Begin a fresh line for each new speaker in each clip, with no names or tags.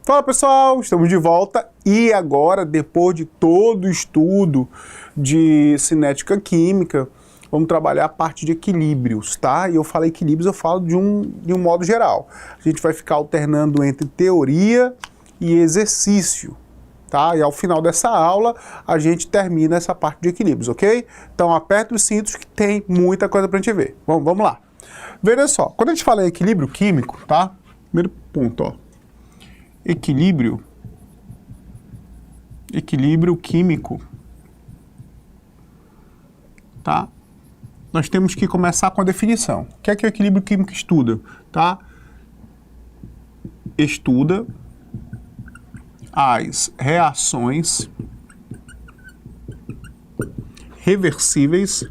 Fala pessoal, estamos de volta e agora, depois de todo o estudo de cinética química, vamos trabalhar a parte de equilíbrios, tá? E eu falei equilíbrios, eu falo de um modo geral. A gente vai ficar alternando entre teoria e exercício, tá? E ao final dessa aula, a gente termina essa parte de equilíbrios, ok? Então aperta os cintos que tem muita coisa pra gente ver. Vamos lá. Veja só, quando a gente fala em equilíbrio químico, tá? Primeiro ponto, ó. Equilíbrio químico, tá? Nós temos que começar com a definição. O que é o equilíbrio químico estuda, tá? Estuda as reações reversíveis,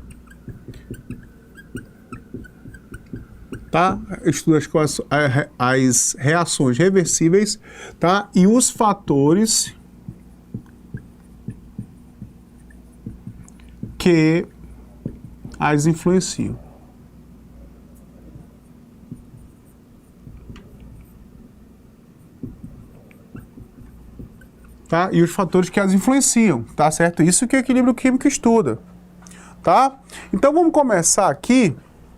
tá? Estuda as reações reversíveis, tá? E os fatores que as influenciam. Tá? E os fatores que as influenciam, tá certo? Isso que o equilíbrio químico estuda, tá? Então vamos começar aqui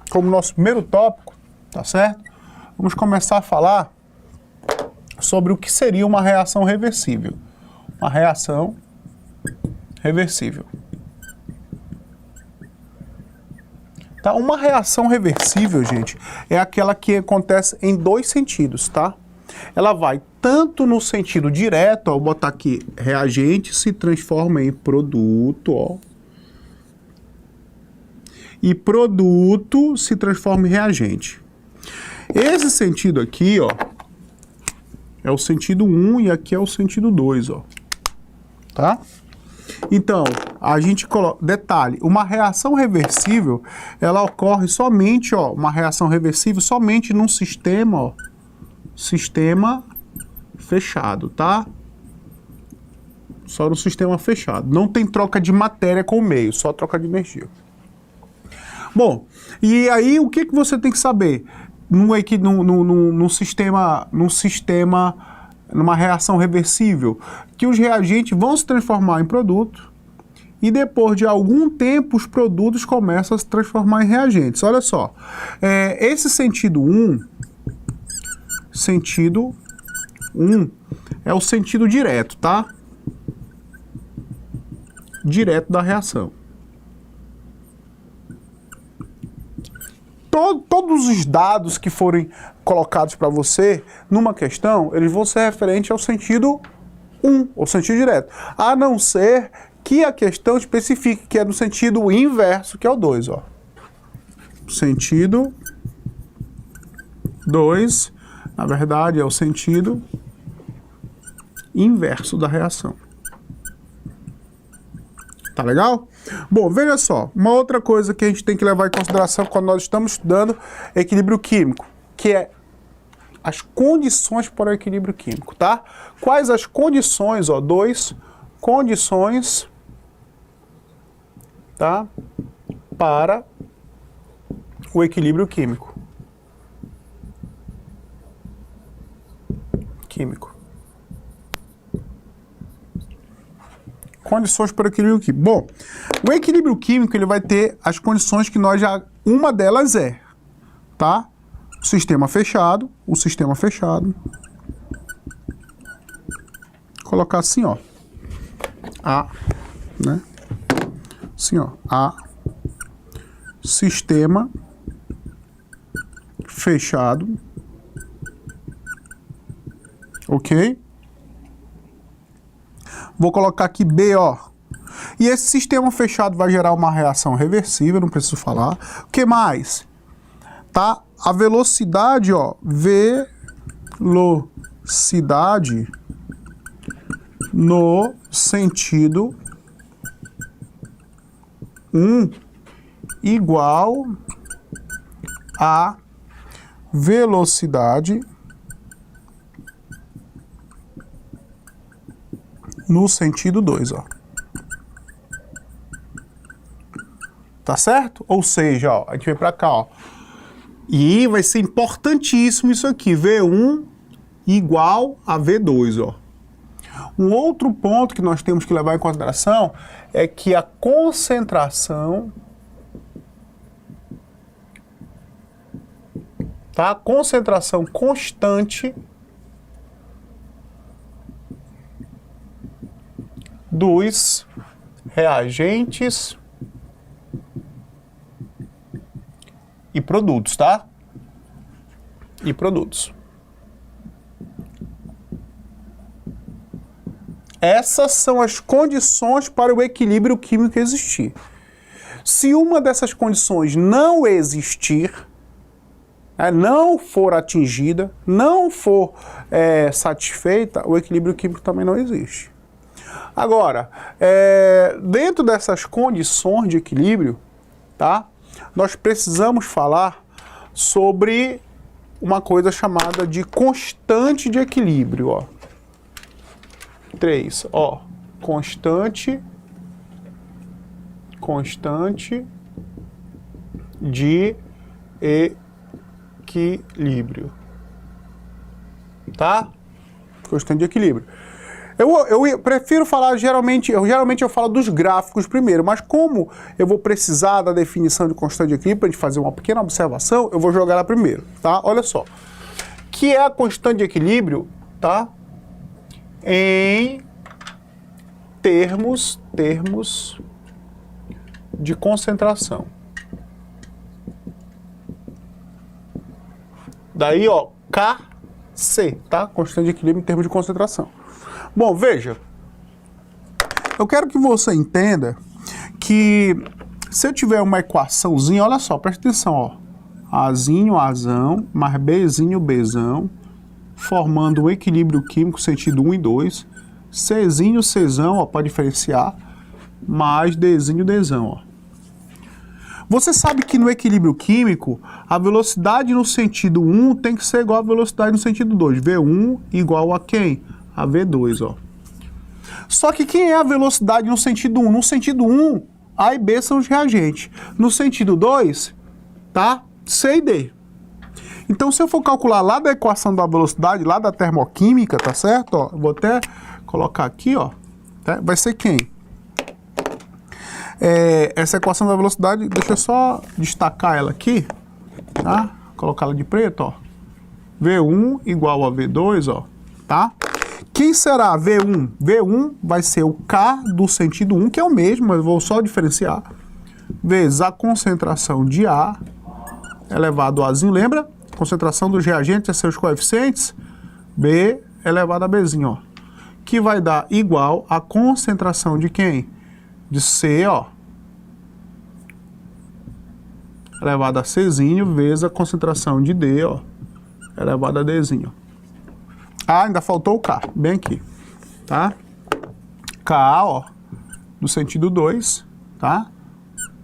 como nosso primeiro tópico, tá certo? Vamos começar a falar sobre o que seria uma reação reversível. Uma reação reversível. Tá? Uma reação reversível, gente, é aquela que acontece em dois sentidos, tá? Ela vai tanto no sentido direto, ó, vou botar aqui, reagente se transforma em produto, ó. E produto se transforma em reagente. Esse sentido aqui, ó, é o sentido 1 e aqui é o sentido 2, ó. Tá? Então, a gente coloca, detalhe, uma reação reversível, ela ocorre somente, ó, uma reação reversível somente num sistema, ó, sistema fechado, tá? Só no sistema fechado. Não tem troca de matéria com o meio, só troca de energia. Bom, e aí o que você tem que saber num sistema, numa reação reversível? Que os reagentes vão se transformar em produto e depois de algum tempo os produtos começam a se transformar em reagentes. Olha só, esse sentido 1 é o sentido direto, tá? Direto da reação. Todos os dados que forem colocados para você numa questão, eles vão ser referentes ao sentido 1, ou sentido direto. A não ser que a questão especifique, que é no sentido inverso, que é o 2, ó. Sentido 2, na verdade, é o sentido inverso da reação. Tá legal? Bom, veja só, uma outra coisa que a gente tem que levar em consideração quando nós estamos estudando equilíbrio químico, que é as condições para o equilíbrio químico, tá? Quais as condições, ó, condições, tá? Para o equilíbrio químico. Condições para o equilíbrio químico. Bom, o equilíbrio químico ele vai ter as condições que nós já... Uma delas é, tá? O sistema fechado. Colocar assim, ó. A, né? Assim, ó. A. Sistema fechado. Ok? Vou colocar aqui B, ó. E esse sistema fechado vai gerar uma reação reversível, não preciso falar. O que mais? Tá? A velocidade, ó. Velocidade no sentido 1 igual a velocidade no sentido 2, ó. Tá certo? Ou seja, ó, a gente vem pra cá, ó. E vai ser importantíssimo isso aqui, V1 igual a V2, ó. Um outro ponto que nós temos que levar em consideração é que a concentração, tá? Concentração constante dos reagentes e produtos, tá? E produtos. Essas são as condições para o equilíbrio químico existir. Se uma dessas condições não existir, não for atingida, não for satisfeita, o equilíbrio químico também não existe. Agora, dentro dessas condições de equilíbrio, tá? Nós precisamos falar sobre uma coisa chamada de constante de equilíbrio, ó. 3, ó, constante de equilíbrio, tá? Constante de equilíbrio. Eu prefiro falar, geralmente eu falo dos gráficos primeiro, mas como eu vou precisar da definição de constante de equilíbrio para a gente fazer uma pequena observação, eu vou jogar lá primeiro, tá? Olha só. Que é a constante de equilíbrio, tá? Em termos de concentração. Daí, ó, KC, tá? Constante de equilíbrio em termos de concentração. Bom, veja, eu quero que você entenda que se eu tiver uma equaçãozinha, olha só, presta atenção, ó. Azinho, Azão, mais Bzinho, Bzão, formando um equilíbrio químico sentido 1 e 2, Czinho, Czão, ó, para diferenciar, mais Dzinho, Dzão, ó. Você sabe que no equilíbrio químico, a velocidade no sentido 1 tem que ser igual à velocidade no sentido 2. V1 igual a quem? A V2, ó. Só que quem é a velocidade no sentido 1? No sentido 1, A e B são os reagentes. No sentido 2, tá? C e D. Então, se eu for calcular lá da equação da velocidade, lá da termoquímica, tá certo? Ó, vou até colocar aqui, ó. Tá? Vai ser quem? Essa equação da velocidade, deixa eu só destacar ela aqui, tá? Colocar ela de preto, ó. V1 igual a V2, ó, tá? Quem será V1? V1 vai ser o K do sentido 1, que é o mesmo, mas eu vou só diferenciar, vezes a concentração de A elevado a Azinho, lembra? Concentração dos reagentes é seus coeficientes, B elevado a Bzinho, ó, que vai dar igual a concentração de quem? De C, ó, elevado a Czinho, vezes a concentração de D, ó, elevado a Dzinho. Ah, ainda faltou o K, bem aqui, tá? K, ó, do sentido 2, tá?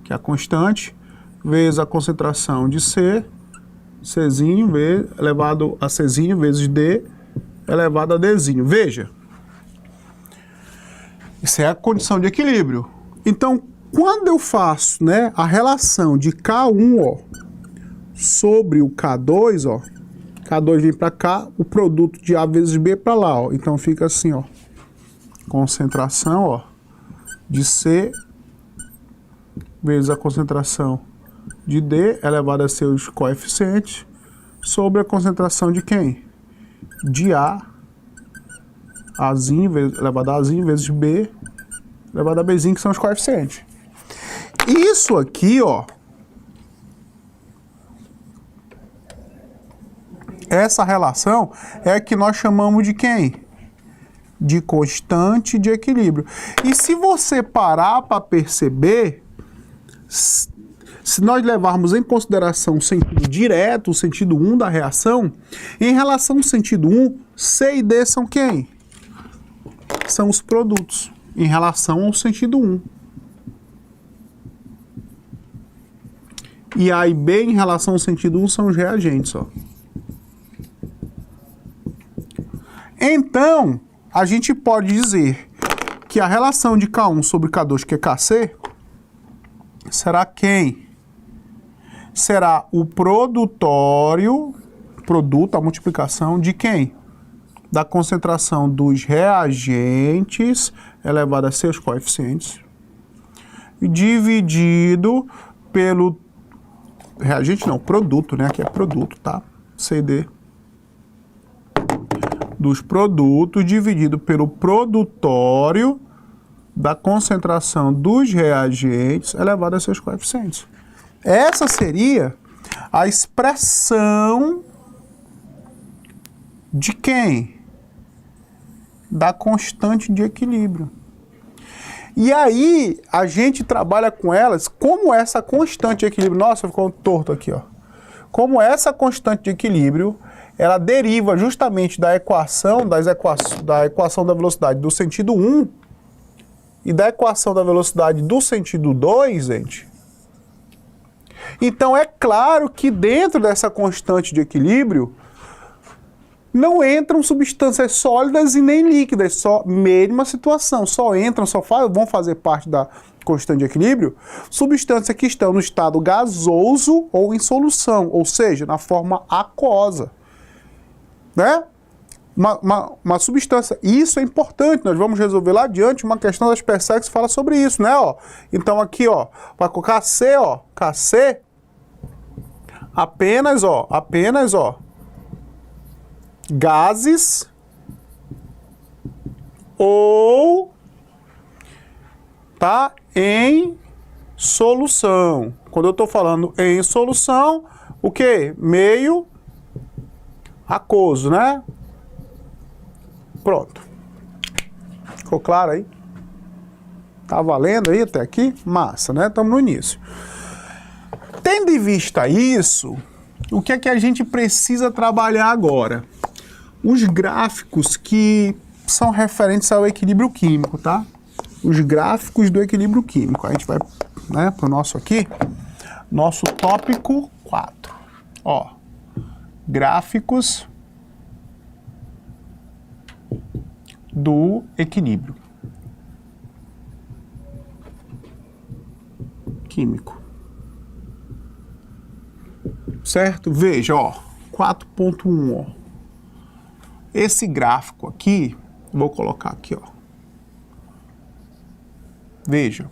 Que é a constante, vezes a concentração de C, Czinho, elevado a Czinho, vezes D, elevado a Dzinho. Veja, isso é a condição de equilíbrio. Então, quando eu faço, né, a relação de K1, ó, sobre o K2, ó, K2 vem para cá, o produto de A vezes B para lá, ó. Então fica assim, ó. Concentração, ó, de C vezes a concentração de D elevado a seus coeficientes sobre a concentração de quem? De A, Azinho elevado a Azinho vezes B elevado a Bzinho, que são os coeficientes. Isso aqui, ó, essa relação é a que nós chamamos de quem? De constante de equilíbrio. E se você parar para perceber, se nós levarmos em consideração o sentido direto, o sentido 1 da reação, em relação ao sentido 1, C e D são quem? São os produtos, em relação ao sentido 1. E A e B, em relação ao sentido 1, são os reagentes, ó. Então, a gente pode dizer que a relação de K1 sobre K2, que é KC, será quem? Será o produtório, produto, a multiplicação de quem? da concentração dos reagentes elevado a seus coeficientes, dividido pelo reagente não, produto, né? Aqui é produto, tá? CD dos produtos dividido pelo produtório da concentração dos reagentes elevado a seus coeficientes. Essa seria a expressão de quem? Da constante de equilíbrio. E aí, a gente trabalha com elas, como essa constante de equilíbrio... Nossa, ficou torto aqui, ó. Como essa constante de equilíbrio, ela deriva justamente da equação, da equação da velocidade do sentido 1 e da equação da velocidade do sentido 2, gente. Então, é claro que dentro dessa constante de equilíbrio, não entram substâncias sólidas e nem líquidas, só mesma situação, vão fazer parte da constante de equilíbrio substâncias que estão no estado gasoso ou em solução, ou seja, na forma aquosa, né? Uma substância, isso é importante, nós vamos resolver lá adiante uma questão das PSECs que fala sobre isso, né? Ó, então aqui, ó, para colocar C, ó, KC, apenas, ó, gases ou, tá, em solução. Quando eu estou falando em solução, o que? Meio aquoso, né? Pronto. Ficou claro aí? Tá valendo aí até aqui? Massa, né? Estamos no início. Tendo em vista isso, o que é que a gente precisa trabalhar agora? Os gráficos que são referentes ao equilíbrio químico, tá? Os gráficos do equilíbrio químico. A gente vai, né, para o nosso aqui, nosso tópico 4. Ó, gráficos do equilíbrio químico. Certo? Veja, ó, 4.1, ó. Esse gráfico aqui, vou colocar aqui, ó. Veja.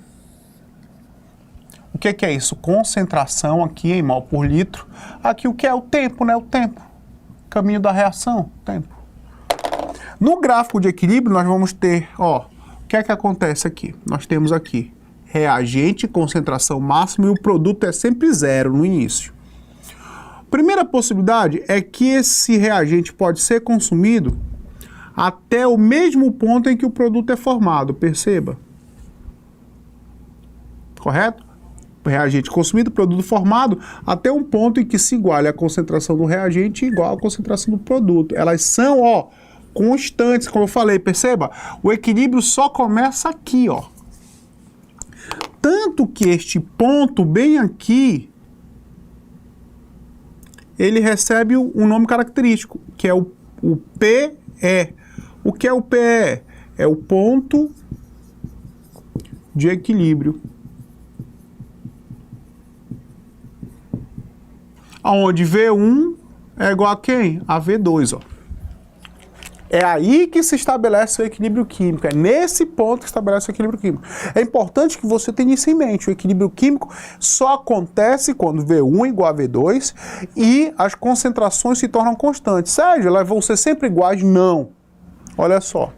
O que é isso? Concentração aqui em mol por litro. Aqui o que é o tempo, né? O tempo. Caminho da reação, tempo. No gráfico de equilíbrio, nós vamos ter, ó, o que é que acontece aqui? Nós temos aqui reagente, concentração máxima, e o produto é sempre zero no início. Primeira possibilidade é que esse reagente pode ser consumido até o mesmo ponto em que o produto é formado, perceba. Correto? Reagente consumido, produto formado, até um ponto em que se iguale a concentração do reagente igual à concentração do produto. Elas são, ó, constantes, como eu falei, perceba? O equilíbrio só começa aqui, ó. Tanto que este ponto bem aqui, ele recebe um nome característico, que é o PE. O que é o PE? É o ponto de equilíbrio. Onde V1 é igual a quem? A V2, ó. É aí que se estabelece o equilíbrio químico, é nesse ponto que se estabelece o equilíbrio químico. É importante que você tenha isso em mente, o equilíbrio químico só acontece quando V1 é igual a V2 e as concentrações se tornam constantes. Sérgio, elas vão ser sempre iguais? Não. Olha só.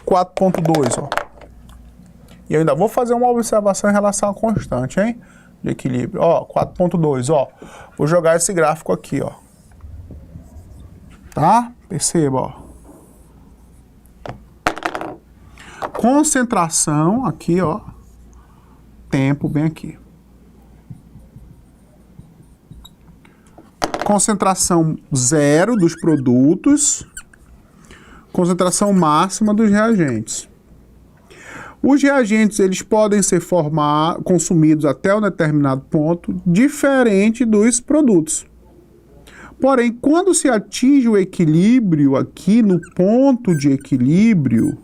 4.2, ó. E eu ainda vou fazer uma observação em relação à constante, hein? De equilíbrio. Ó, 4.2, ó. Vou jogar esse gráfico aqui, ó. Tá? Perceba, ó. Concentração aqui, ó. Tempo bem aqui. Concentração zero dos produtos. Concentração máxima dos reagentes. Os reagentes, eles podem ser consumidos até um determinado ponto, diferente dos produtos. Porém, quando se atinge o equilíbrio aqui no ponto de equilíbrio,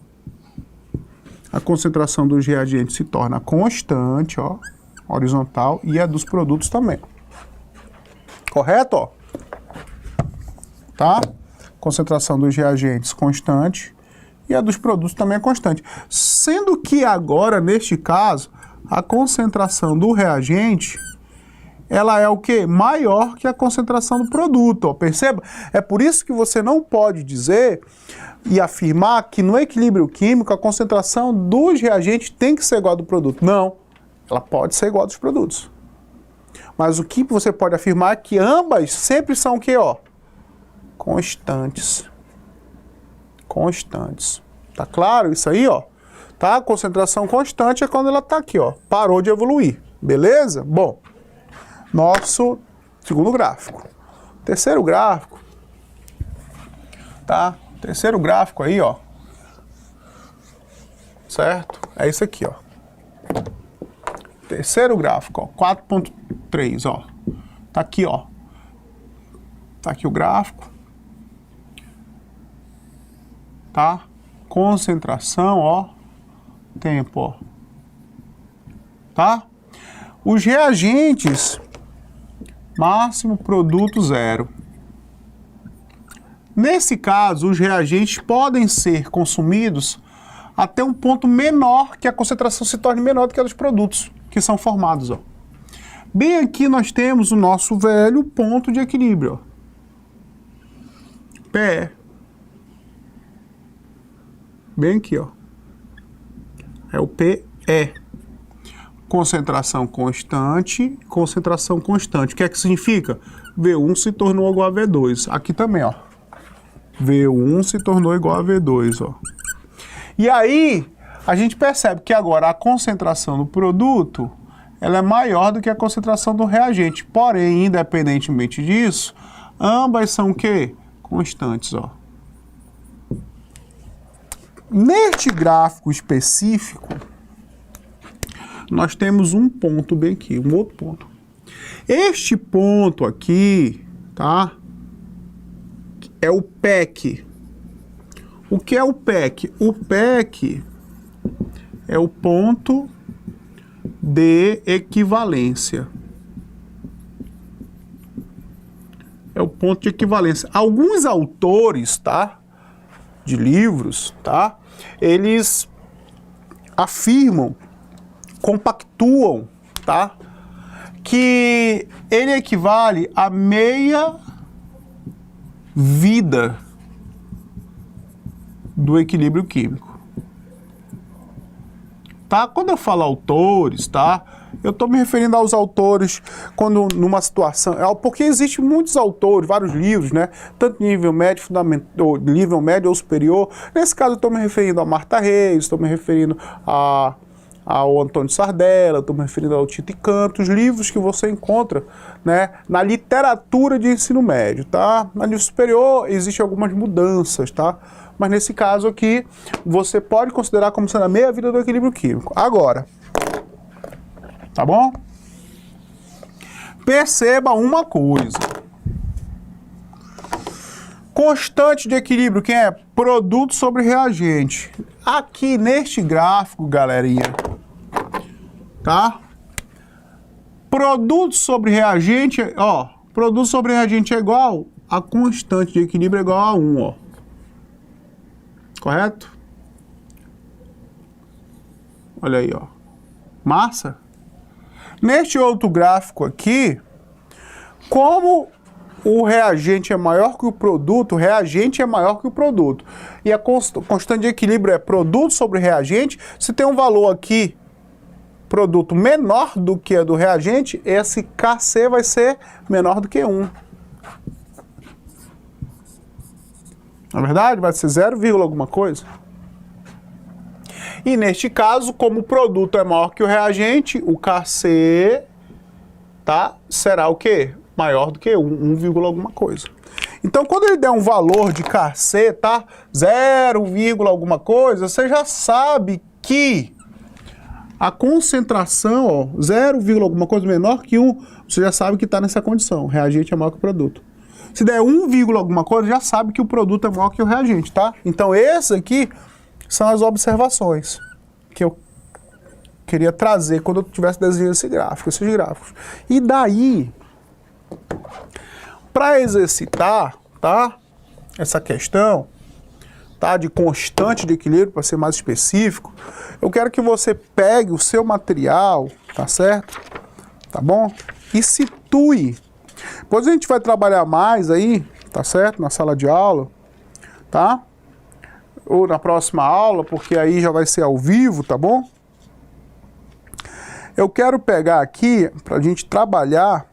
a concentração dos reagentes se torna constante, ó, horizontal, e a dos produtos também. Correto, ó? Tá? concentração dos reagentes constante e a dos produtos também é constante. Sendo que agora, neste caso, a concentração do reagente, ela é o quê? Maior que a concentração do produto, ó, perceba? É por isso que você não pode dizer e afirmar que no equilíbrio químico a concentração dos reagentes tem que ser igual ao do produto. Não, ela pode ser igual dos produtos. Mas o que você pode afirmar é que ambas sempre são o quê, ó? Constantes. Constantes. Tá claro isso aí, ó? Tá? A concentração constante é quando ela tá aqui, ó. Parou de evoluir. Beleza? Bom, nosso segundo gráfico. Terceiro gráfico. Tá? Terceiro gráfico aí, ó. Certo? É isso aqui, ó. Terceiro gráfico, ó. 4.3, ó. Tá aqui, ó. Tá aqui o gráfico. Tá? Concentração, ó. Tempo, ó. Tá? Os reagentes, máximo, produto, zero. Nesse caso, os reagentes podem ser consumidos até um ponto menor, que a concentração se torne menor do que a dos produtos que são formados, ó. Bem aqui nós temos o nosso velho ponto de equilíbrio, ó. PE. Bem aqui, ó. É o PE. Concentração constante, concentração constante. O que é que significa? V1 se tornou igual a V2. Aqui também, ó. V1 se tornou igual a V2, ó. E aí, a gente percebe que agora a concentração do produto, ela é maior do que a concentração do reagente. Porém, independentemente disso, ambas são o quê? Constantes, ó. Neste gráfico específico, nós temos um ponto bem aqui, um outro ponto. Este ponto aqui, tá? É o PEC. O que é o PEC? O PEC é o ponto de equivalência. É o ponto de equivalência. Alguns autores, tá? De livros, tá? Eles afirmam, compactuam, tá? Que ele equivale a meia vida do equilíbrio químico. Tá? Quando eu falo autores, tá? Eu estou me referindo aos autores quando numa situação, porque existem muitos autores, vários livros, né? Tanto nível médio, fundamental, nível médio ou superior. Nesse caso eu estou me referindo a Marta Reis, estou me referindo ao Antônio Sardella, estou me referindo ao Tito e Canto, os livros que você encontra, né, na literatura de ensino médio, tá? Na nível superior existem algumas mudanças, tá? Mas nesse caso aqui, você pode considerar como sendo a meia vida do equilíbrio químico. Agora, tá bom? Perceba uma coisa. Constante de equilíbrio, quem é? Produto sobre reagente. Aqui neste gráfico, galerinha, tá? Produto sobre reagente, ó, produto sobre reagente é igual a constante de equilíbrio é igual a 1, ó. Correto? Olha aí, ó. Massa? Neste outro gráfico aqui, como o reagente é maior que o produto, o reagente é maior que o produto. E a constante de equilíbrio é produto sobre reagente. Se tem um valor aqui, produto menor do que a do reagente, esse Kc vai ser menor do que 1. Na verdade, vai ser 0, alguma coisa. E neste caso, como o produto é maior que o reagente, o Kc, tá, será o quê? Maior do que 1, alguma coisa. Então, quando ele der um valor de Kc, tá, 0, alguma coisa, você já sabe que a concentração, ó, 0, alguma coisa menor que 1, você já sabe que está nessa condição. O reagente é maior que o produto. Se der 1, alguma coisa, já sabe que o produto é maior que o reagente, tá? Então, esses aqui são as observações que eu queria trazer quando eu estivesse desenhando esse gráfico, esses gráficos. E daí, para exercitar, tá? essa questão, tá, de constante de equilíbrio, para ser mais específico, eu quero que você pegue o seu material, tá certo? Tá bom? E situe. Depois a gente vai trabalhar mais aí, tá certo? Na sala de aula, tá? Ou na próxima aula, porque aí já vai ser ao vivo, tá bom? Eu quero pegar aqui, para a gente trabalhar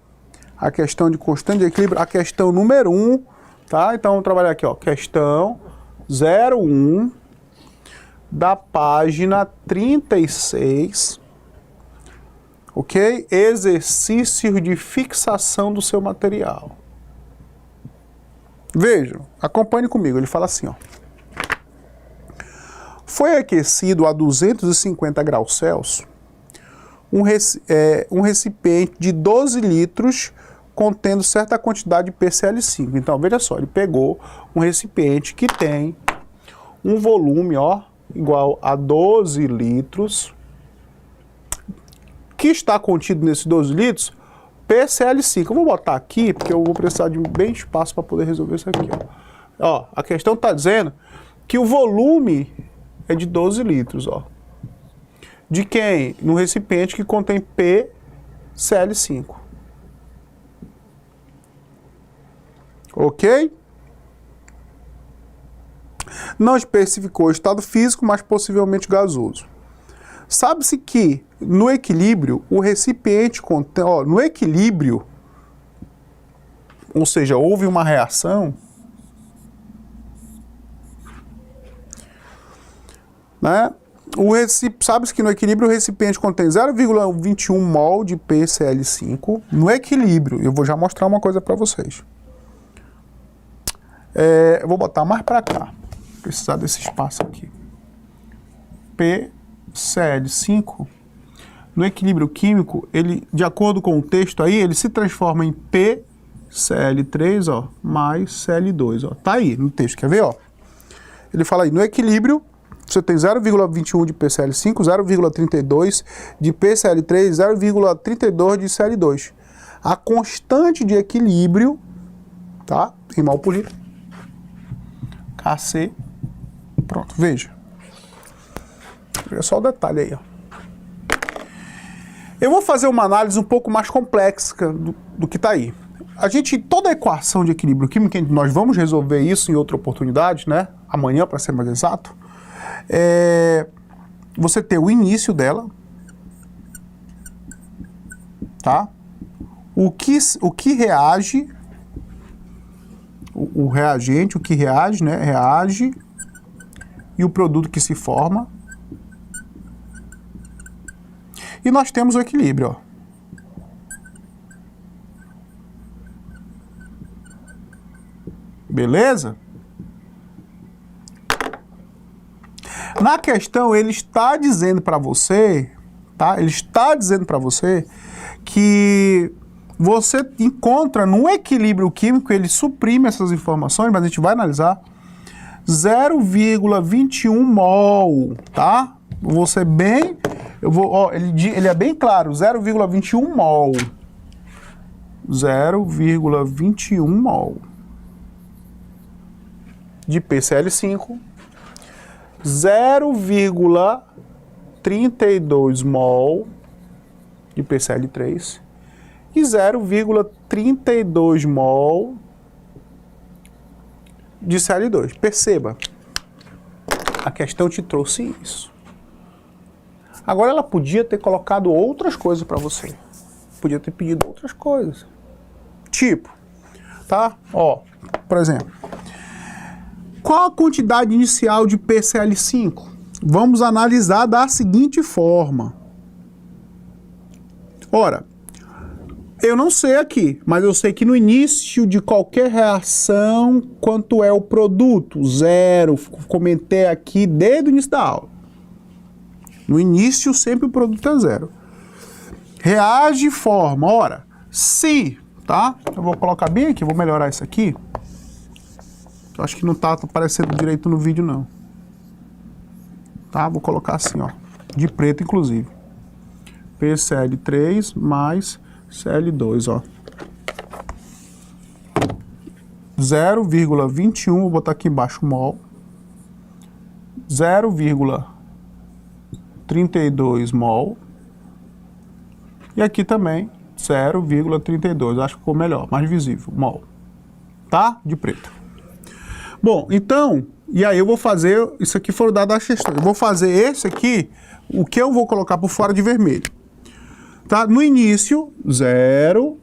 a questão de constante de equilíbrio, a questão número 1, tá? Então, vamos trabalhar aqui, ó, questão 01 da página 36, ok? Exercício de fixação do seu material. Vejam, acompanhe comigo, ele fala assim, ó. Foi aquecido a 250 graus Celsius um recipiente de 12 litros contendo certa quantidade de PCl5. Então, veja só, ele pegou um recipiente que tem um volume, ó, igual a 12 litros, que está contido nesses 12 litros, PCl5. Eu vou botar aqui, porque eu vou precisar de bem espaço para poder resolver isso aqui, ó. Ó, a questão está dizendo que o volume é de 12 litros, ó. De quem? No recipiente que contém PCl5. Ok? Não especificou o estado físico, mas possivelmente gasoso. Sabe-se que no equilíbrio, o recipiente contém... Ó, no equilíbrio, ou seja, houve uma reação, né? Sabe-se que no equilíbrio o recipiente contém 0,21 mol de PCl5 no equilíbrio. Eu vou já mostrar uma coisa para vocês. Eu vou botar mais para cá. Vou precisar desse espaço aqui. PCl5, no equilíbrio químico, ele, de acordo com o texto aí, ele se transforma em PCl3, ó, mais Cl2, ó. Tá aí no texto, quer ver, ó? Ele fala aí, no equilíbrio, você tem 0,21 de PCl5, 0,32 de PCl3, 0,32 de Cl2. A constante de equilíbrio, tá? Em mol por litro. Kc. Pronto, veja. Veja só o detalhe aí, ó. Eu vou fazer uma análise um pouco mais complexa do que está aí. Toda a equação de equilíbrio químico, nós vamos resolver isso em outra oportunidade, né? Amanhã, para ser mais exato. Você tem o início dela, tá? O que reage, o reagente, o que reage, né? Reage e o produto que se forma. E nós temos o equilíbrio, ó. Beleza? Na questão, ele está dizendo para você, tá? Ele está dizendo para você que você encontra no equilíbrio químico, ele suprime essas informações, mas a gente vai analisar, 0,21 mol, tá? Você bem, ele é bem claro, 0,21 mol. 0,21 mol de PCl5, 0,32 mol de PCl3 e 0,32 mol de Cl2. Perceba, a questão te trouxe isso. Agora ela podia ter colocado outras coisas para você. Podia ter pedido outras coisas. Tipo, tá? Ó, por exemplo, qual a quantidade inicial de PCl5? Vamos analisar da seguinte forma. Ora, eu não sei aqui, mas eu sei que no início de qualquer reação, quanto é o produto? 0. Comentei aqui desde o início da aula. No início, sempre o produto é 0. Reage e forma. Ora, se, tá? Eu vou colocar bem aqui, vou melhorar isso aqui. Eu acho que não tá aparecendo direito no vídeo, não. Tá? Vou colocar assim, ó. De preto, inclusive. PCl3 mais Cl2, ó. 0,21, vou botar aqui embaixo mol, 0,32 mol, e aqui também 0,32, acho que ficou melhor, mais visível, mol, tá? De preto. Bom, então, e aí eu vou fazer, isso aqui foram dados as questões, eu vou fazer esse aqui, o que eu vou colocar por fora de vermelho, tá? No início, 0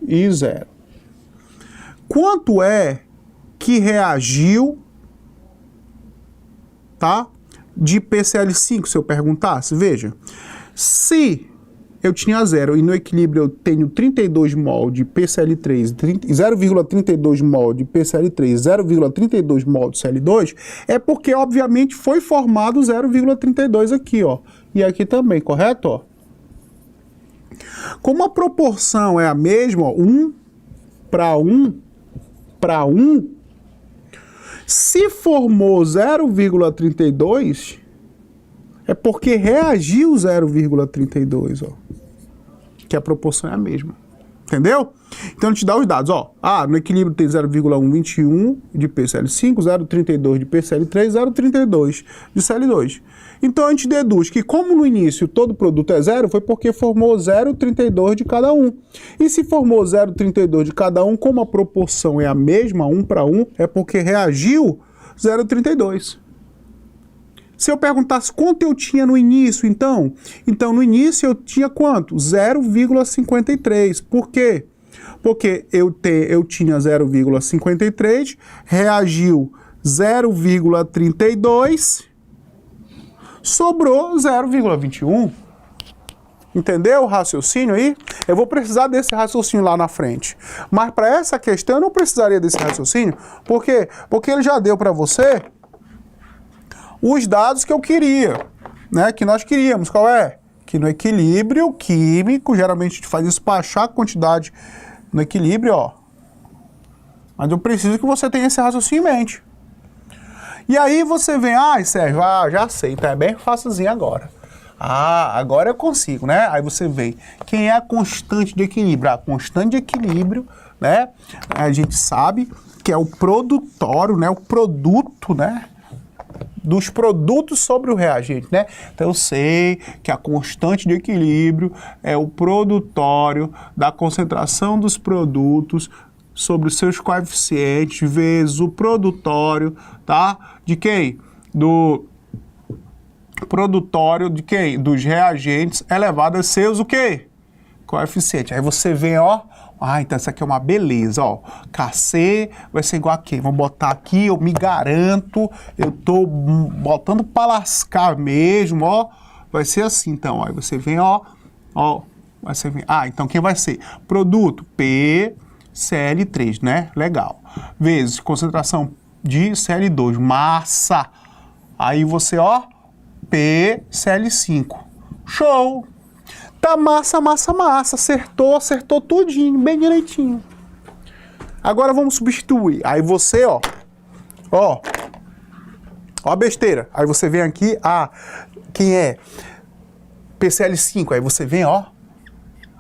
e 0. Quanto é que reagiu, tá? De PCl5, se eu perguntasse, veja, se eu tinha 0 e no equilíbrio eu tenho 32 mol de PCl3, 0,32 mol de PCl3, 0,32 mol de Cl2, é porque, obviamente, foi formado 0,32 aqui, ó. E aqui também, correto? Ó. Como a proporção é a mesma, ó, 1 para 1 para 1, se formou 0,32, é porque reagiu 0,32, ó. Que a proporção é a mesma. Entendeu? Então, ele te dá os dados, ó. Ah, no equilíbrio tem 0,121 de PCl5, 0,32 de PCl3, 0,32 de Cl2. Então, a gente deduz que, como no início todo produto é zero, foi porque formou 0,32 de cada um. E se formou 0,32 de cada um, como a proporção é a mesma, 1 para 1, é porque reagiu 0,32. Se eu perguntasse quanto eu tinha no início, então no início eu tinha quanto? 0,53. Por quê? Porque eu tinha 0,53, reagiu 0,32, sobrou 0,21. Entendeu o raciocínio aí? Eu vou precisar desse raciocínio lá na frente. Mas para essa questão eu não precisaria desse raciocínio. Por quê? Porque ele já deu para você os dados que eu queria, né? Que nós queríamos. Qual é? Que no equilíbrio químico, geralmente a gente faz isso para achar a quantidade no equilíbrio, ó. Mas eu preciso que você tenha esse raciocínio em mente. E aí você vem, Sérgio, já sei, tá bem facilzinho agora. Agora eu consigo, né? Aí você vem, quem é a constante de equilíbrio? A constante de equilíbrio, né? A gente sabe que é o produtório, né? O produto, né? Dos produtos sobre o reagente, né? Então eu sei que a constante de equilíbrio é o produtório da concentração dos produtos sobre os seus coeficientes vezes o produtório, tá? De quem? Do produtório de quem? Dos reagentes elevado a seus o quê? Coeficiente. Aí você vem, ó, então isso aqui é uma beleza, ó. KC vai ser igual a quem? Vamos botar aqui, eu me garanto, eu tô botando para lascar mesmo, ó. Vai ser assim, então, ó. Aí você vem, ó, vai ser, então quem vai ser? Produto PCl3, né? Legal. Vezes concentração de Cl2, massa. Aí você, ó, PCl5. Show! Tá massa, acertou tudinho, bem direitinho. Agora vamos substituir. Aí você, ó a besteira. Aí você vem aqui, quem é? PCl5, aí você vem, ó.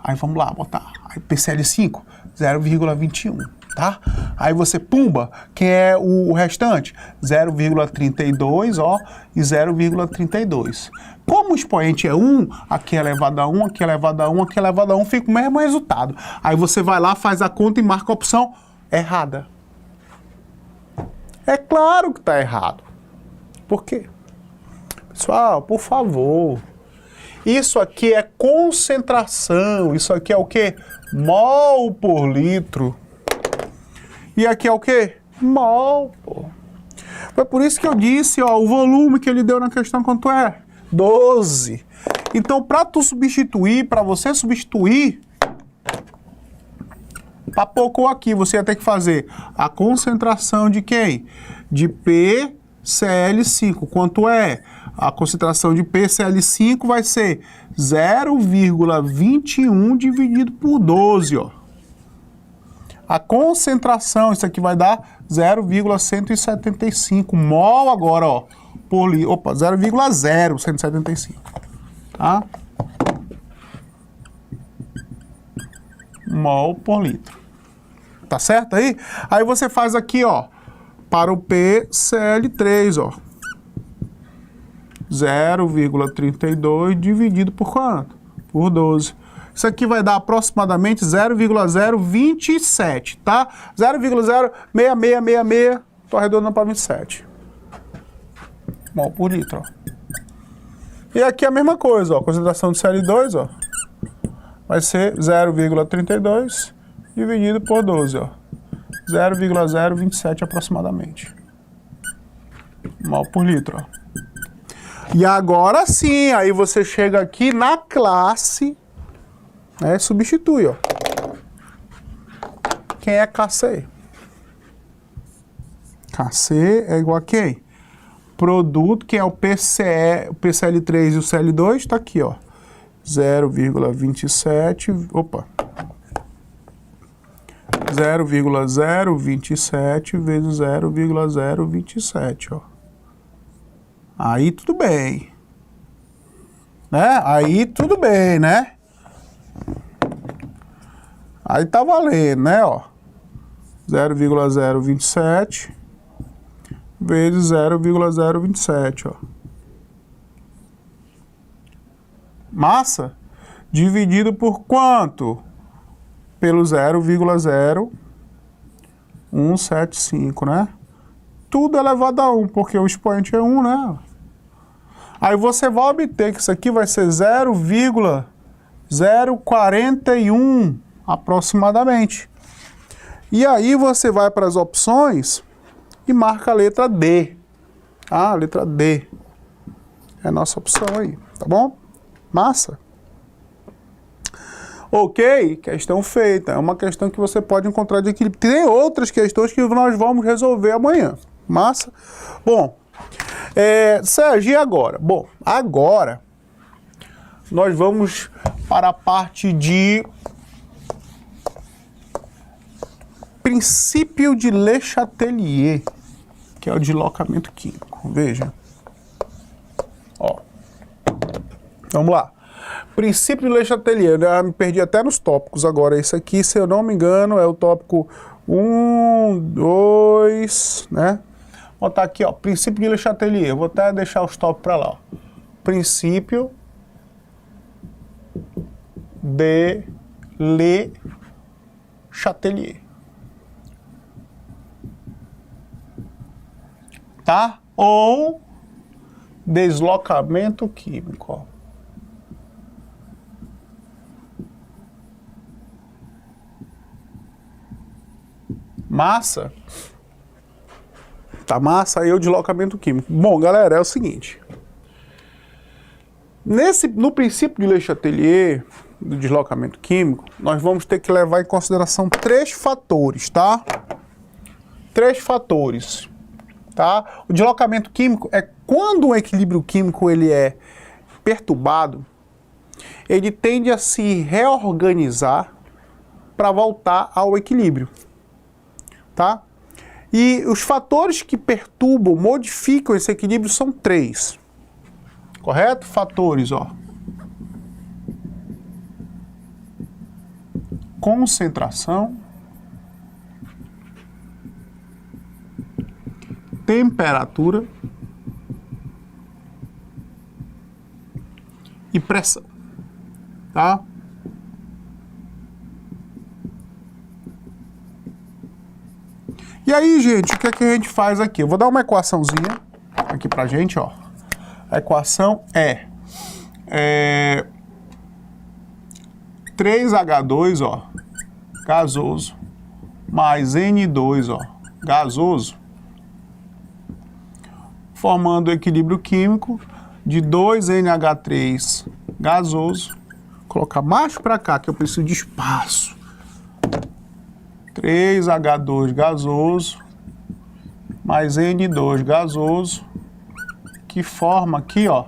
Aí vamos lá, botar. Aí PCl5, 0,21, tá? Aí você, pumba, quem é o restante? 0,32, ó, e 0,32. Como o expoente é 1, aqui é elevado a 1, aqui é elevado a 1, aqui é elevado a 1, fica o mesmo resultado. Aí você vai lá, faz a conta e marca a opção errada. É claro que está errado. Por quê? Pessoal, por favor. Isso aqui é concentração. Isso aqui é o quê? Mol por litro. E aqui é o quê? Mol, pô. Foi por isso que eu disse, ó, o volume que ele deu na questão quanto é? 12. Então, para você substituir, para pouco aqui, você ia ter que fazer a concentração de quem? De PCl5. Quanto é? A concentração de PCl5 vai ser 0,21 dividido por 12, ó. A concentração, isso aqui vai dar 0,175 mol agora, ó. Por litro. Opa, 0,0175. Tá? Mol por litro. Tá certo aí? Aí você faz aqui, ó, para o PCl3, ó. 0,32 dividido por quanto? Por 12. Isso aqui vai dar aproximadamente 0,027, tá? 0,06666, tô arredondando para 27. Mol por litro, ó. E aqui a mesma coisa, ó, concentração de Cl2, ó, vai ser 0,32 dividido por 12, ó. 0,027 aproximadamente. Mol por litro, ó. E agora sim, aí você chega aqui na classe, né, substitui, ó. Quem é KC? KC é igual a quem? Produto, que é o PCE, o PCl3 e o Cl2, está aqui, ó. 0,27, opa. 0,027 vezes 0,027, ó. Aí tudo bem. Né? Aí tudo bem, né? Aí tá valendo, né, ó. 0,027 vezes 0,027, ó. Massa dividido por quanto? Pelo 0,0175, né? Tudo elevado a 1, porque o expoente é 1, né? Aí você vai obter que isso aqui vai ser 0,041 aproximadamente. E aí você vai para as opções e marca a letra D. Ah, a letra D. É a nossa opção aí, tá bom? Massa? Ok, questão feita. É uma questão que você pode encontrar de equilíbrio. Tem outras questões que nós vamos resolver amanhã. Massa? Bom, Sérgio, e agora? Bom, agora nós vamos para a parte de princípio de Le Chatelier, que é o deslocamento químico. Veja. Ó. Vamos lá. Princípio de Le Chatelier. Eu me perdi até nos tópicos agora. Esse aqui, se eu não me engano, é o tópico 1, 2, né? Vou botar aqui, ó. Princípio de Le Chatelier. Vou até deixar os tópicos para lá, ó. Princípio de Le Chatelier. Tá? Ou deslocamento químico, ó. Massa? Tá massa aí o deslocamento químico. Bom, galera, é o seguinte. No princípio de Le Chatelier, do deslocamento químico, nós vamos ter que levar em consideração 3 fatores, tá? 3 fatores. Tá? O deslocamento químico é quando o equilíbrio químico ele é perturbado, ele tende a se reorganizar para voltar ao equilíbrio. Tá? E os fatores que perturbam, modificam esse equilíbrio são 3. Correto? Fatores, ó. Concentração, temperatura e pressão, tá? E aí, gente, o que é que a gente faz aqui? Eu vou dar uma equaçãozinha aqui pra gente, ó. A equação é 3H2, ó, gasoso, mais N2, ó, gasoso, formando o equilíbrio químico de 2NH3 gasoso. Vou colocar mais para cá, que eu preciso de espaço. 3H2 gasoso, mais N2 gasoso, que forma aqui, ó,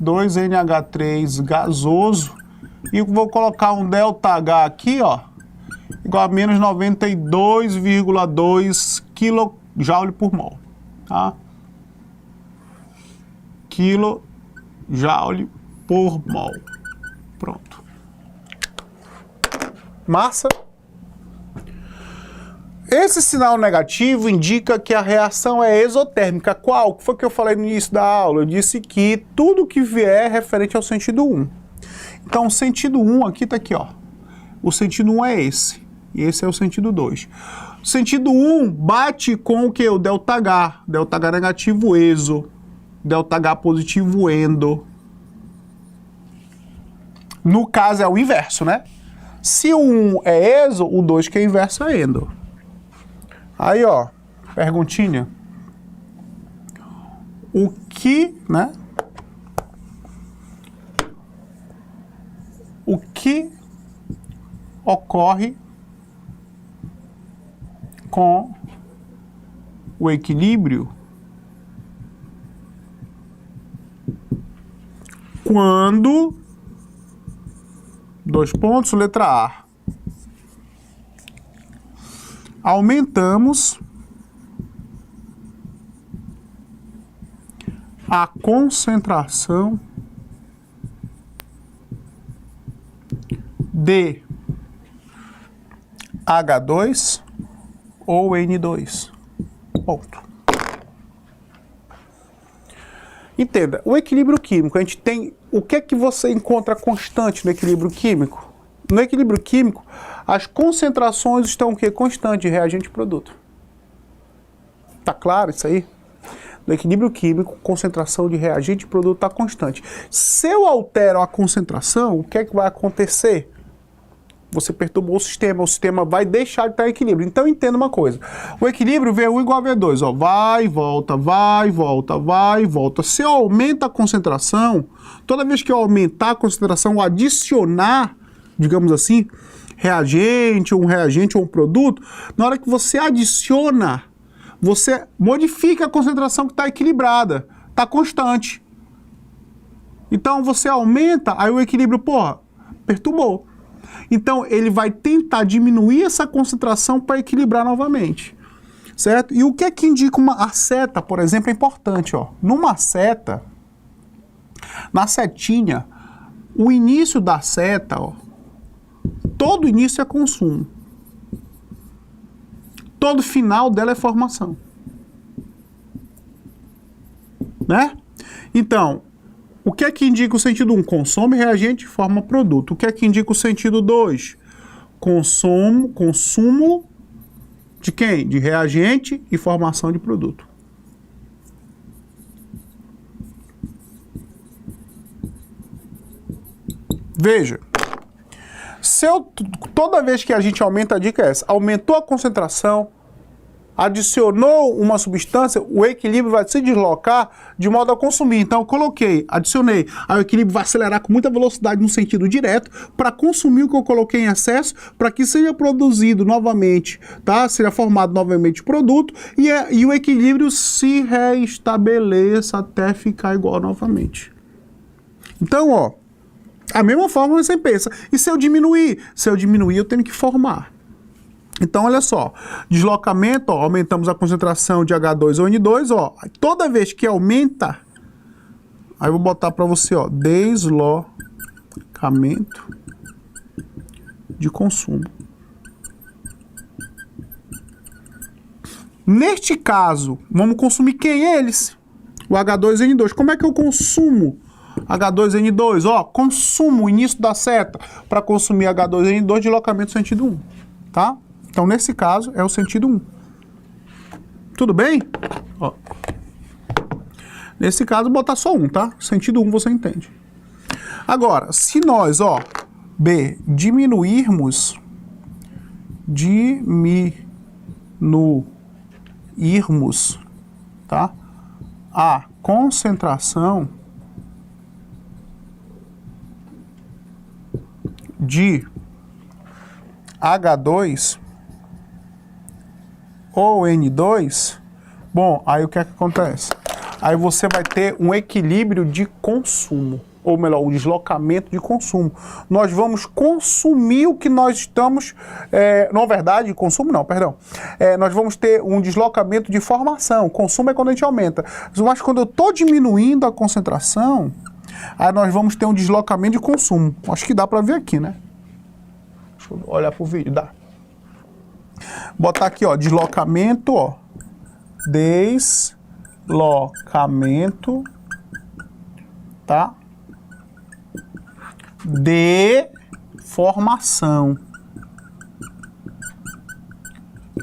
2NH3 gasoso. E vou colocar um ΔH aqui, ó, igual a menos 92,2 kJ por mol, tá? kJ por mol. Pronto. Massa. Esse sinal negativo indica que a reação é exotérmica. Qual? O que foi que eu falei no início da aula? Eu disse que tudo que vier é referente ao sentido 1. Então, o sentido 1 aqui está aqui, ó. O sentido 1 é esse. E esse é o sentido 2. O sentido 1 bate com o que? O ΔH. ΔH negativo, exo. ΔH positivo, endo. No caso, é o inverso, né? Se o 1 é exo, o 2 que é inverso é endo. Aí, ó, perguntinha. O que, né? O que ocorre com o equilíbrio quando, dois pontos, letra A, aumentamos a concentração de H2 ou N2. Ponto. Entenda, o equilíbrio químico, a gente tem... O que é que você encontra constante no equilíbrio químico? No equilíbrio químico, as concentrações estão o quê? Constante de reagente e produto. Tá claro isso aí? No equilíbrio químico, concentração de reagente e produto está constante. Se eu altero a concentração, o que é que vai acontecer? Você perturbou o sistema vai deixar de estar em equilíbrio. Então entenda uma coisa, o equilíbrio V1 igual a V2, ó, vai, volta, vai, volta, vai, volta. Se eu aumento a concentração, toda vez que eu aumentar a concentração, adicionar, digamos assim, um reagente ou um produto, na hora que você adiciona, você modifica a concentração que está equilibrada, está constante. Então você aumenta, aí o equilíbrio, porra, perturbou. Então, ele vai tentar diminuir essa concentração para equilibrar novamente, certo? E o que é que indica a seta, por exemplo, é importante, ó. Numa seta, na setinha, o início da seta, ó, todo início é consumo. Todo final dela é formação. Né? Então, o que é que indica o sentido 1? Consome reagente e forma produto. O que é que indica o sentido 2? Consumo de quem? De reagente e formação de produto. Veja, toda vez que a gente aumenta, a dica é essa, aumentou a concentração, adicionou uma substância, o equilíbrio vai se deslocar de modo a consumir. Então eu coloquei, adicionei, aí o equilíbrio vai acelerar com muita velocidade no sentido direto para consumir o que eu coloquei em excesso, para que seja produzido novamente, tá? Seja formado novamente o produto e o equilíbrio se reestabeleça até ficar igual novamente. Então, ó, a mesma forma você pensa. E se eu diminuir? Se eu diminuir, eu tenho que formar. Então, olha só, deslocamento, ó, aumentamos a concentração de H2 ou N2, ó, toda vez que aumenta, aí eu vou botar para você, ó, deslocamento de consumo. Neste caso, vamos consumir quem? Eles? O H2 e N2. Como é que eu consumo H2 e N2? Ó, consumo o início da seta para consumir H2 e N2, deslocamento sentido 1, tá? Então, nesse caso, é o sentido 1. Tudo bem? Ó. Nesse caso, botar só 1, tá? Sentido 1 você entende. Agora, se nós, ó, B, diminuirmos, tá? A concentração de H2 ou N2, bom, aí o que é que acontece? Aí você vai ter um equilíbrio de consumo, ou melhor, o deslocamento de consumo. Nós vamos consumir o que nós estamos, na verdade, consumo não, perdão. Nós vamos ter um deslocamento de formação. Consumo é quando a gente aumenta. Mas quando eu estou diminuindo a concentração, aí nós vamos ter um deslocamento de consumo. Acho que dá para ver aqui, né? Deixa eu olhar para o vídeo, dá. Botar aqui, ó, deslocamento, ó. Deslocamento, tá? De formação.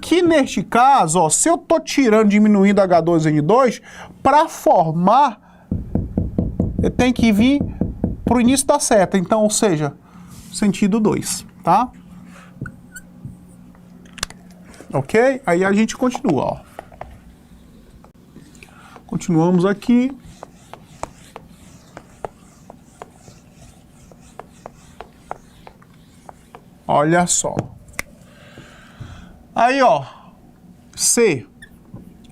Que neste caso, ó, se eu tô tirando, diminuindo H2 N2, para formar, eu tenho que vir pro início da seta. Então, ou seja, sentido 2, tá? Ok? Aí a gente continua, ó. Continuamos aqui. Olha só. Aí, ó, C.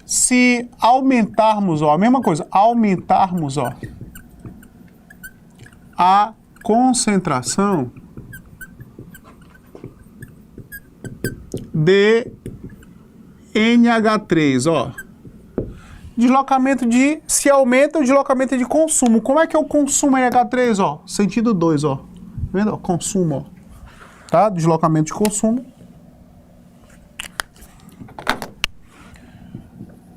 Se aumentarmos, ó, a mesma coisa, aumentarmos, ó, a concentração de NH3, ó. Deslocamento de, se aumenta o deslocamento de consumo. Como é que é o consumo NH3, ó? Sentido 2, ó. Tá vendo? Ó, consumo, ó. Tá? Deslocamento de consumo.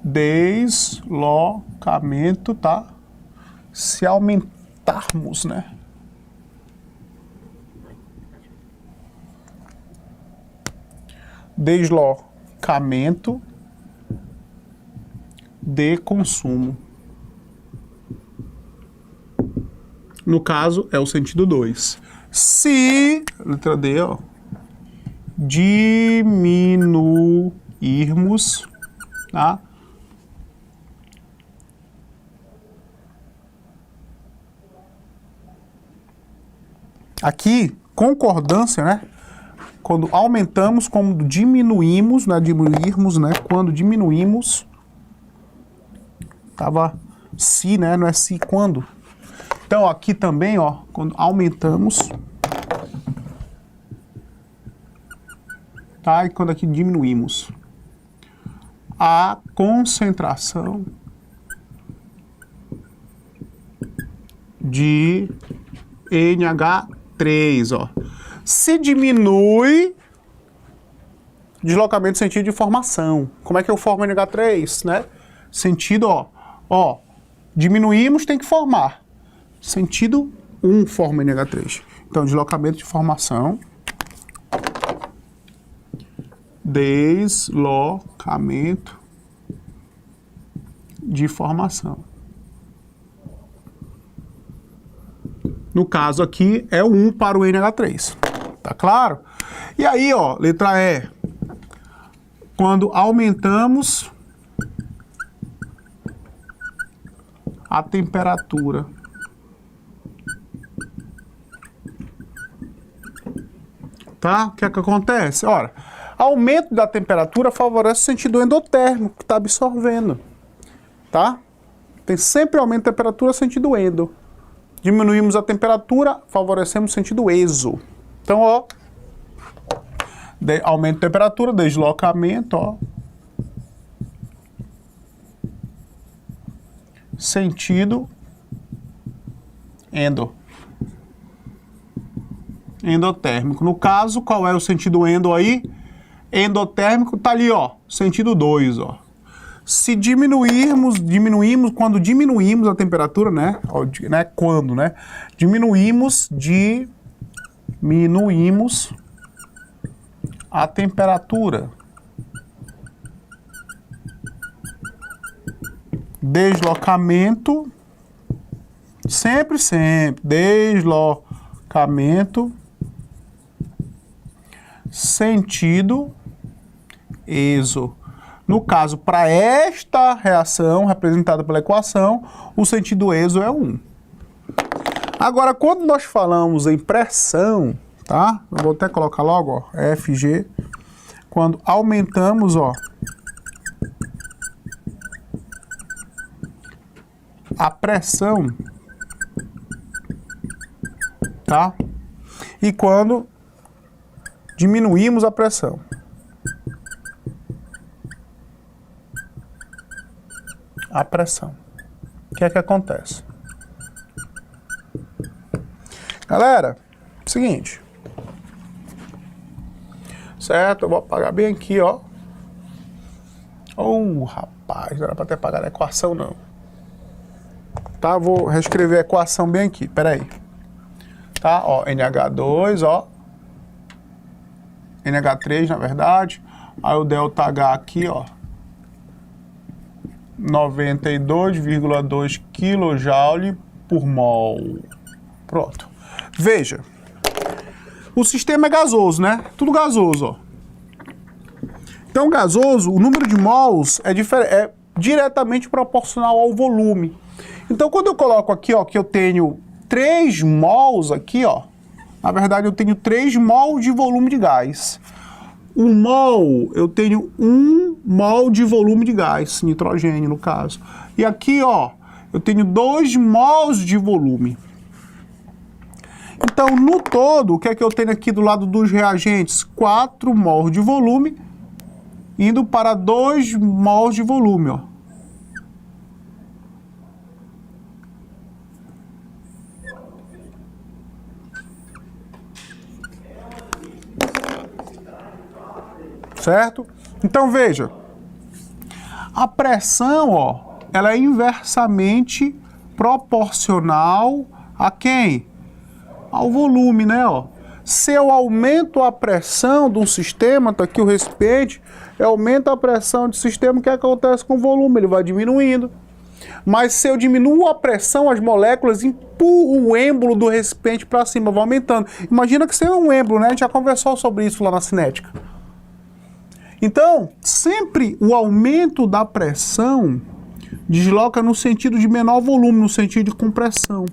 Deslocamento, tá? Se aumentarmos, né? Deslocamento de consumo. No caso, é o sentido 2. Se, letra D, ó, diminuirmos, tá? Aqui, concordância, né? Quando aumentamos, quando diminuímos, né? Diminuirmos, né? Quando diminuímos, tava se, né? Não é se, quando. Então, aqui também, ó, quando aumentamos, tá? E quando aqui diminuímos a concentração de NH3, ó. Se diminui, deslocamento sentido de formação. Como é que eu formo NH3, né? Sentido, ó, diminuímos, tem que formar. Sentido 1 forma NH3. Então, deslocamento de formação. Deslocamento de formação. No caso aqui, é o 1 para o NH3. Tá claro? E aí, ó, letra E. Quando aumentamos a temperatura tá? O que é que acontece? Ora, aumento da temperatura favorece o sentido endotérmico, que está absorvendo, tá? Tem sempre aumento da temperatura, sentido endo. Diminuímos a temperatura, favorecemos o sentido exo. Então, ó, aumento de temperatura, deslocamento, ó. Sentido endo. Endotérmico. No caso, qual é o sentido endo aí? Endotérmico tá ali, ó, sentido 2, ó. Se diminuímos, quando diminuímos a temperatura, né? Quando, né? Diminuímos a temperatura. Deslocamento, sempre, deslocamento, sentido exo. No caso, para esta reação representada pela equação, o sentido exo é 1. Agora, quando nós falamos em pressão, tá? Eu vou até colocar logo, ó, FG. Quando aumentamos, ó, a pressão, tá? E quando diminuímos a pressão. A pressão. O que é que acontece? Galera, seguinte. certo? Eu vou apagar bem aqui, ó. Rapaz, não era para ter apagado a equação, não. Tá, vou reescrever a equação bem aqui, peraí. Tá, ó, NH2, ó. NH3, na verdade. Aí o ΔH aqui, ó. 92,2 kJ por mol. Pronto. Veja. O sistema é gasoso, né? Tudo gasoso, ó. Então, gasoso, o número de mols é diretamente proporcional ao volume. Então, quando eu coloco aqui, ó, que eu tenho 3 mols aqui, ó, na verdade eu tenho 3 mol de volume de gás. 1 mol, eu tenho 1 mol de volume de gás, nitrogênio no caso. E aqui, ó, eu tenho 2 mols de volume. Então, no todo, o que é que eu tenho aqui do lado dos reagentes? 4 mols de volume, indo para 2 mols de volume, ó. Certo? Então, veja. A pressão, ó, ela é inversamente proporcional a quem? Ao volume, né, ó. Se eu aumento a pressão de um sistema, tá aqui o recipiente, eu aumento a pressão do sistema, o que acontece com o volume? Ele vai diminuindo. Mas se eu diminuo a pressão, as moléculas empurram o êmbolo do recipiente para cima, vai aumentando. Imagina que seja um êmbolo, né? A gente já conversou sobre isso lá na cinética. Então, sempre o aumento da pressão desloca no sentido de menor volume, no sentido de compressão.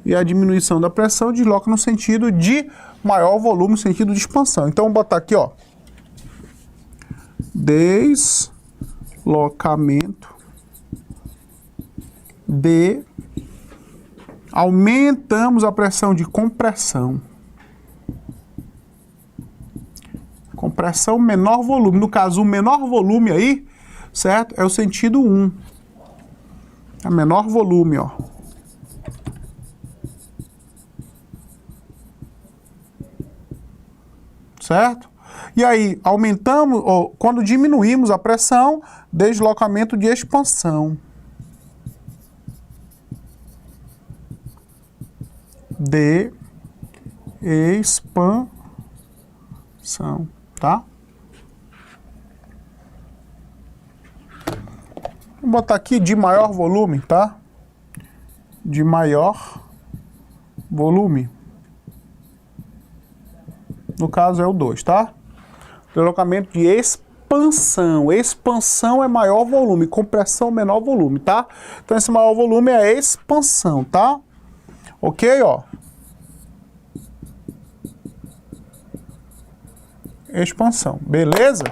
E a diminuição da pressão desloca no sentido de maior volume, no sentido de expansão. Então, vou botar aqui, ó. Deslocamento de... Aumentamos a pressão de compressão. Compressão, menor volume. No caso, o menor volume aí, certo? É o sentido 1. É menor volume, ó. Certo? E aí, aumentamos, ó, quando diminuímos a pressão, deslocamento de expansão. De expansão. Tá? Vou botar aqui de maior volume, tá? De maior volume. No caso é o 2, tá? Deslocamento de expansão. Expansão é maior volume, compressão menor volume, tá? Então esse maior volume é a expansão, tá? Ok, ó. Expansão, beleza?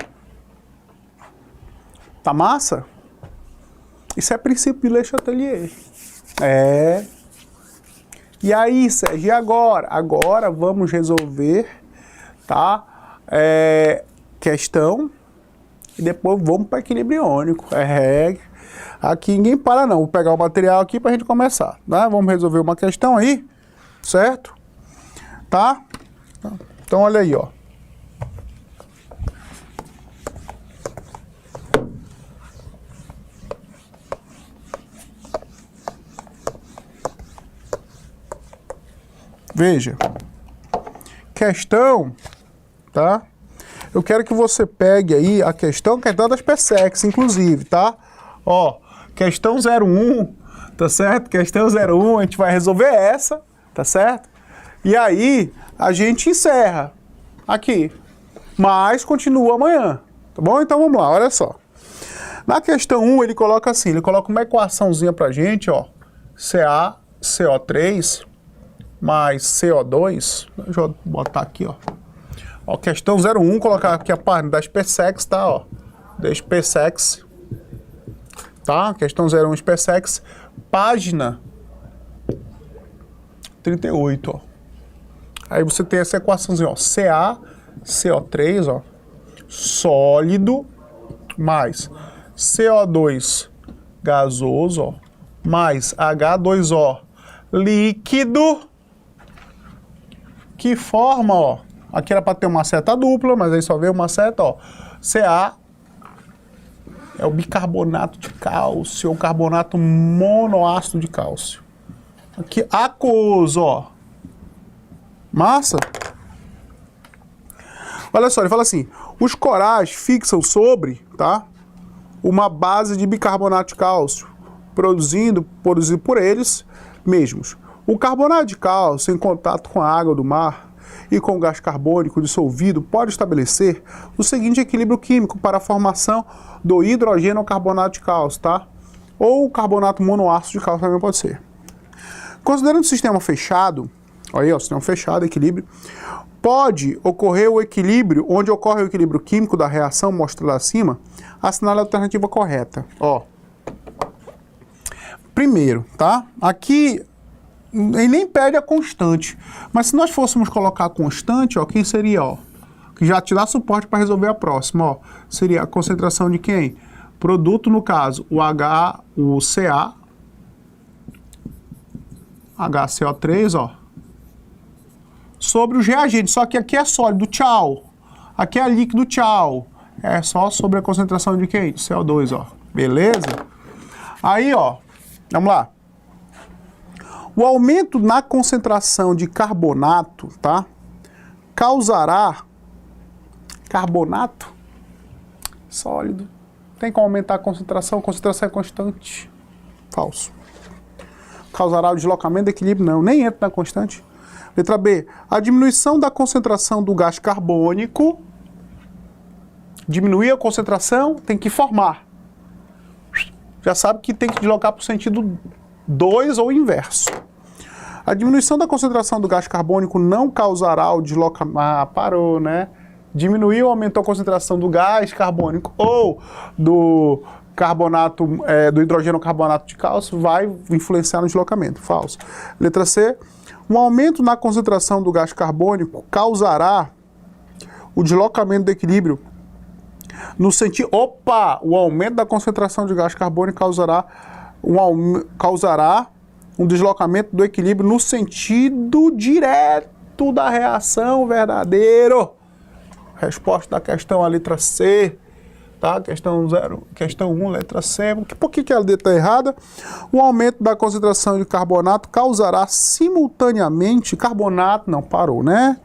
Tá massa? Isso é princípio de Le Chatelier. É. E aí, Sérgio, e agora? Agora vamos resolver, tá? Questão. E depois vamos para equilíbrio iônico. Aqui ninguém para não. Vou pegar o material aqui para a gente começar, tá? Vamos resolver uma questão aí, certo? Tá? Então olha aí, ó. Veja, questão, tá? Eu quero que você pegue aí a questão das PSEX, inclusive, tá? Ó, questão 01, tá certo? Questão 01, a gente vai resolver essa, tá certo? E aí, a gente encerra aqui, mas continua amanhã, tá bom? Então vamos lá, olha só. Na questão 1, ele coloca assim, ele coloca uma equaçãozinha pra gente, ó, CaCO3 mais CO2, deixa eu botar aqui, ó. Ó, questão 01, colocar aqui a parte das PSEX, tá, ó. Das PSEX, tá? Questão 01, PSEX, página 38, ó. Aí você tem essa equaçãozinha, ó. CaCO3, ó, sólido, mais CO2 gasoso, ó, mais H2O líquido, que forma, ó, Aqui era para ter uma seta dupla, mas aí só veio uma seta, ó. Ca é o bicarbonato de cálcio, o carbonato monoácido de cálcio. Aqui, aquoso, ó. Massa? Olha só, ele fala assim, os corais fixam sobre, tá, uma base de bicarbonato de cálcio, produzido por eles mesmos. O carbonato de cálcio, em contato com a água do mar e com o gás carbônico dissolvido, pode estabelecer o seguinte equilíbrio químico para a formação do hidrogênio carbonato de cálcio, tá? Ou o carbonato monoácido de cálcio também pode ser. Considerando o sistema fechado, olha aí, ó, sistema fechado, equilíbrio, pode ocorrer o equilíbrio, onde ocorre o equilíbrio químico da reação mostrada acima, assinale a alternativa correta. Ó. Primeiro, tá? Aqui, ele nem pede a constante, mas se nós fôssemos colocar a constante, ó, quem seria, ó? Que já te dá suporte para resolver a próxima, ó. Seria a concentração de quem? Produto, no caso, o Ca, HCO3, ó, sobre os reagentes. Só que aqui é sólido, tchau. Aqui é líquido, tchau. É só sobre a concentração de quem? CO2, ó. Beleza? Aí, ó, vamos lá. O aumento na concentração de carbonato, tá? Causará carbonato sólido. Tem como aumentar a concentração é constante. Falso. Causará o deslocamento de equilíbrio? Não, nem entra na constante. Letra B. A diminuição da concentração do gás carbônico. Diminuir a concentração, tem que formar. Já sabe que tem que deslocar para o sentido 2 ou inverso. A diminuição da concentração do gás carbônico não causará o deslocamento... Ah, parou, né? Diminuiu ou aumentou a concentração do gás carbônico ou do carbonato, do hidrogênio carbonato de cálcio, vai influenciar no deslocamento. Falso. Letra C. Um aumento na concentração do gás carbônico causará o deslocamento do equilíbrio no sentido... Opa! O aumento da concentração de gás carbônico causará um deslocamento do equilíbrio no sentido direto da reação, verdadeiro. Resposta da questão, a letra C. Tá? Questão 1, letra C. Por que a letra está errada? O aumento da concentração de carbonato causará simultaneamente... Carbonato, não, parou, né?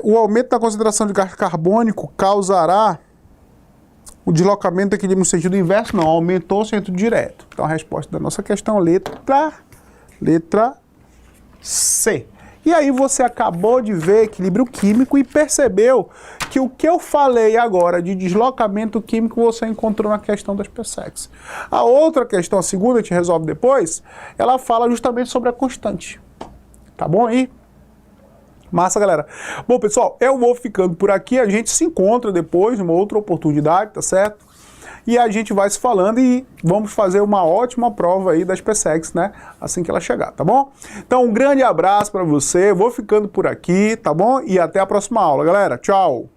O aumento da concentração de gás carbônico causará o deslocamento do equilíbrio no sentido inverso? Não, aumentou o sentido direto. Então a resposta da nossa questão, letra C. E aí você acabou de ver equilíbrio químico e percebeu que o que eu falei agora de deslocamento químico você encontrou na questão das PSECs. A outra questão, a segunda, a gente resolve depois, ela fala justamente sobre a constante. Tá bom aí? Massa, galera. Bom, pessoal, eu vou ficando por aqui, a gente se encontra depois, numa outra oportunidade, tá certo? E a gente vai se falando e vamos fazer uma ótima prova aí das PSECs, né? Assim que ela chegar, tá bom? Então, um grande abraço para você, vou ficando por aqui, tá bom? E até a próxima aula, galera. Tchau!